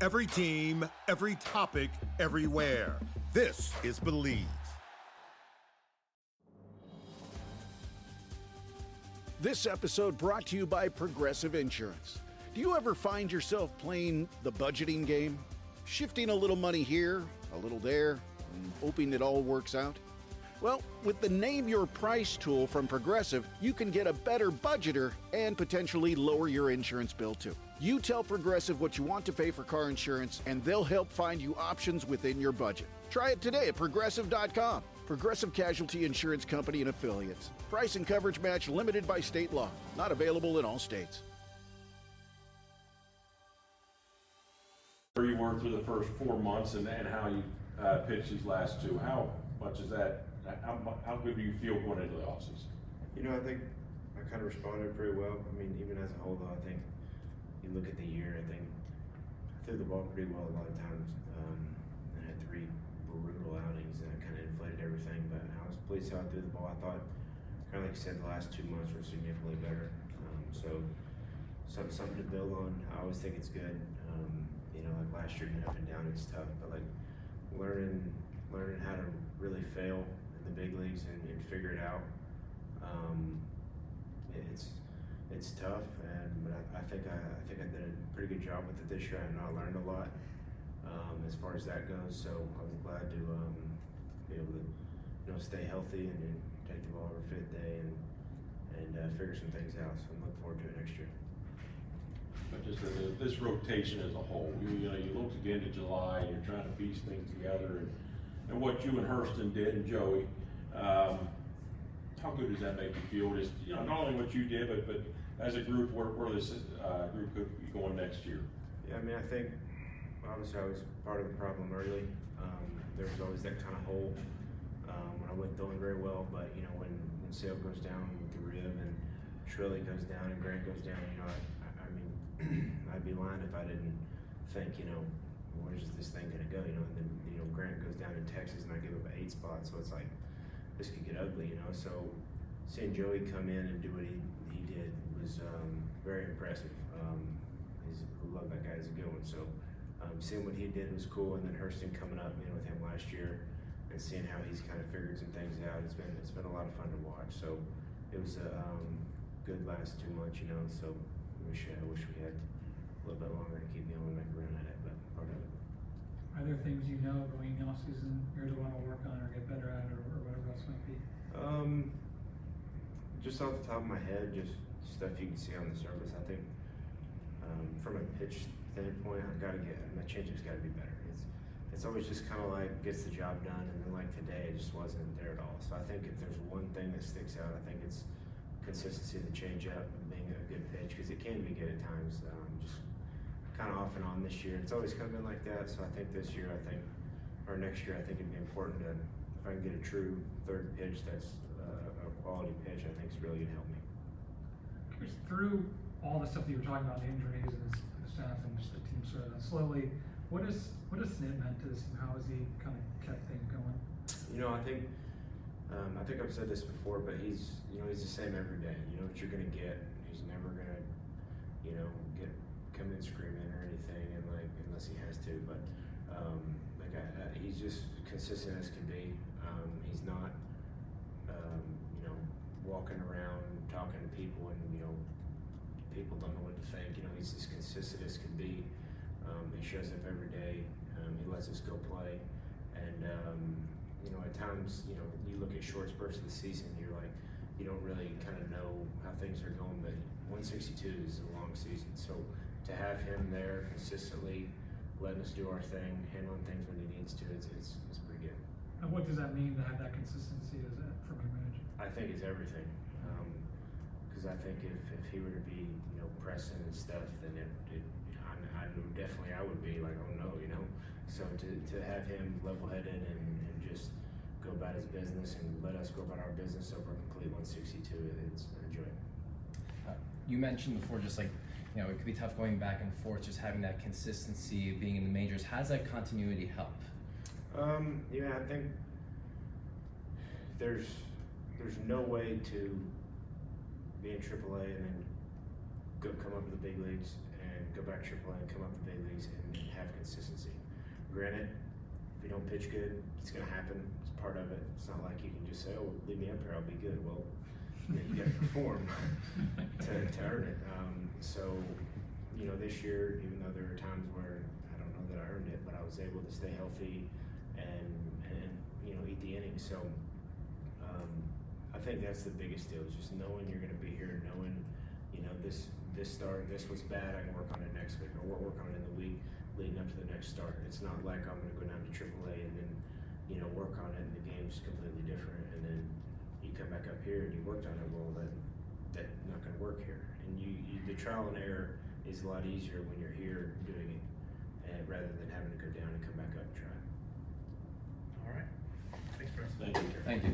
Every team, every topic, everywhere. This is Believe. This episode brought to you by Progressive Insurance. Do you ever find yourself playing the budgeting game? Shifting a little money here, a little there, and hoping it all works out? Well, with the Name Your Price tool from Progressive, you can get a better budgeter and potentially lower your insurance bill too. You tell Progressive what you want to pay for car insurance, and they'll help find you options within your budget. Try it today at Progressive.com. Progressive Casualty Insurance Company and Affiliates. Price and coverage match limited by state law. Not available in all states. Where you were through the first 4 months and how you pitched these last two, how much is that? How good do you feel going into the offseason? You know, I think I kind of responded pretty well. I mean, even as a whole, though, I think you look at the year, I think I threw the ball pretty well a lot of times. I had 3 brutal outings and it kind of inflated everything, but I was pleased how I threw the ball. I thought, kind of like you said, the last 2 months were significantly better. So something to build on. I always think it's good. You know, like last year, up and down, it's tough, but like learning how to really fail in the big leagues and figure it out. It's tough, but I think I did a pretty good job with it this year. I know I learned a lot as far as that goes. So I was glad to be able to stay healthy and take the ball every 5th day and figure some things out. So I'm looking forward to it next year. But just this rotation as a whole, you look again to July, you're trying to piece things together, and what you and Hurston did and Joey, how good does that make you feel? Just not only what you did, but as a group, where this group could be going next year. Yeah, I mean, I think obviously I was part of the problem early. There was always that kind of hole when I wasn't doing very well. But when Sale goes down with the rib and Shrilly goes down and Grant goes down, I mean, I'd be lying if I didn't think, where's this thing gonna go? And then Grant goes down in Texas and I give up an 8 spot, so it's like this could get ugly, So seeing Joey come in and do what he did was very impressive. I love that guy. He's a good one. So seeing what he did was cool, and then Hurston coming up, with him last year and seeing how he's kind of figured some things out. It's been a lot of fun to watch. So it was a good last 2 months, So I wish we had a little bit longer to keep going and make a run at it, but part of it. Are there things going off season you're going to want to work on or get better at or whatever else might be? Just off the top of my head, just stuff you can see on the surface. I think from a pitch standpoint, my changeup's got to be better. It's always just kind of like gets the job done, and then like today, it just wasn't there at all. So I think if there's one thing that sticks out, I think it's consistency of the changeup and being a good pitch, because it can be good at times. Just kind of off and on this year. It's always kind of been like that. So I think this year, or next year, I think it'd be important to, if I can get a true third pitch that's a quality pitch, I think it's really gonna help me. Through all the stuff that you were talking about, the injuries and the staff and just the team sort of slowly, what has Snit meant to this team? How has he kind of kept things going? I think I've said this before, but he's the same every day. You know what you're gonna get. He's never gonna, come in screaming or anything, and unless he has to. But he's just consistent as can be. He's not, walking around talking to people and people don't know what to think. He's as consistent as can be. He shows up every day. He lets us go play, and at times, you look at short spurts of the season, you're like, you don't really kind of know how things are going, but 162 is a long season. So to have him there consistently, letting us do our thing, handling things when he needs to, it's pretty good. And what does that mean to have that consistency from your manager? I think it's everything. Because I think if he were to be, pressing and stuff, then I know definitely I would be like, oh no, So to have him level-headed and just go about his business and let us go about our business over a complete 162, it's an enjoyment. You mentioned before, just like, it could be tough going back and forth, just having that consistency of being in the majors. How does that continuity help? I think there's no way to be in AAA and then come up to the big leagues and go back to AAA and come up to the big leagues and have consistency. Granted, if you don't pitch good, it's going to happen. It's part of it. It's not like you can just say, "Oh, leave me up here, I'll be good." Well, you got to perform to earn it. So, this year, even though there were times where I don't know that I earned it, but I was able to stay healthy and eat the innings. So, I think that's the biggest deal, is just knowing you're going to be here, knowing, this was bad, I can work on it next week, or work on it in the week leading up to the next start. It's not like I'm going to go down to AAA and then, work on it and the game's completely different, and then you come back up here and you worked on it. Well, that's not going to work here. And the trial and error is a lot easier when you're here doing it, rather than having to go down and come back up and try. All right. Thanks, Bryce. Thank you. Thank you.